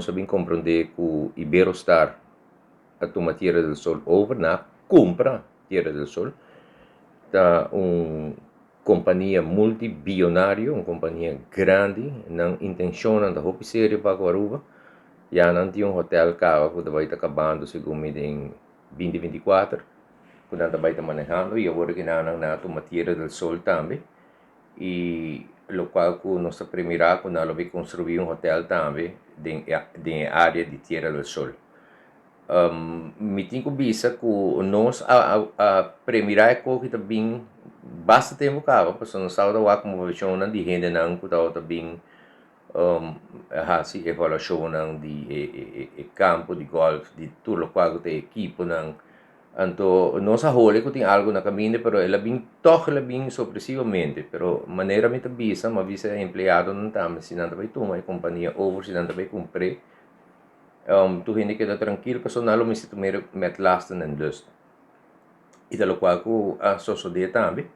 sabem compreender que o Iberostar, a tua Tierra del Sol overnight, compra Tierra del Sol, da companhia multibilionária, uma companhia grande, não intenciona da roupa séria para Aruba, já não tinha hotel cá, que vai estar acabando segundo em 2024, que não vai estar manejando, e agora que não na tua Tierra del Sol também, e lo qual que nós primeiro que nós vai construir um hotel também na área de Tierra del Sol. Me tenho vista que nós a primeira coisa que também basta tempo cá, porque nós estamos lá como versão de gente não que está bem a evaluação de campo de golfe, de tudo o qual tem equipo não. Então, nós agora que tem algo na caminho, pero ela bem toca ela bem supressivamente, pero maneira me visa, mas visa empregado não tá, mas se não vai tomar a companhia over, se não vai cumprir, tu gente que está tranquilo, personal, mas se tu met lasten en lust. E da qual que a sociedade também,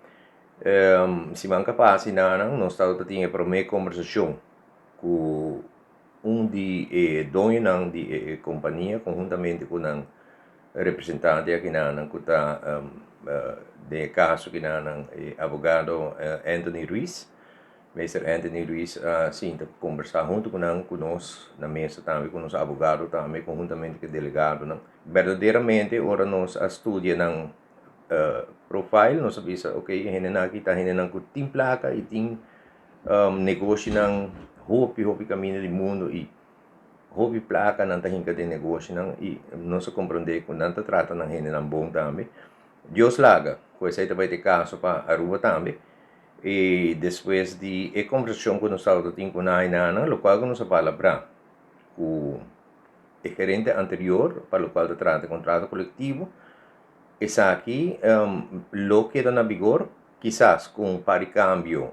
se man capaz, não, nós estamos tendo para uma conversação com de dono de companhia, conjuntamente com um representante aqui na que está de caso que na advogado Anthony Ruiz. Mr. Anthony Ruiz sim, conversar junto com nós na mesa também, com os advogados também, conjuntamente com o delegado. Não? Verdadeiramente, ora nós estudamos profile, nós sabemos, ok, aqui está, que tem placa e tem negócio ng hopi caminho do mundo e hopi placa não tem de negócio não e não se compreende que não trata ng gente ng bom também. Deus laga, pois aí vai ter caso para Aruba também. E depois de conversação com o Estado de Tinkunay lo qual nos palabra o gerente anterior para o qual se trata contrato coletivo, essa aqui lo queda na vigor, quizás com um par de cambio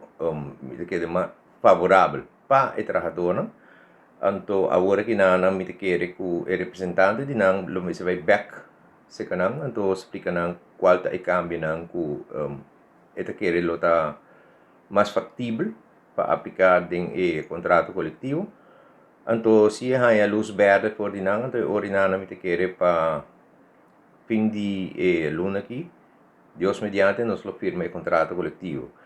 que mais favorável para o trabalhador. Então, agora que não me quer que o representante de não lo me se vai back se canang, então explica não qual é o cambio não que quer lo tá mais factível para aplicar em contrato coletivo. Então, se há a luz verde por dinang, então orinana me quer para fim de luna aqui, Deus mediante nos lo firma o contrato coletivo.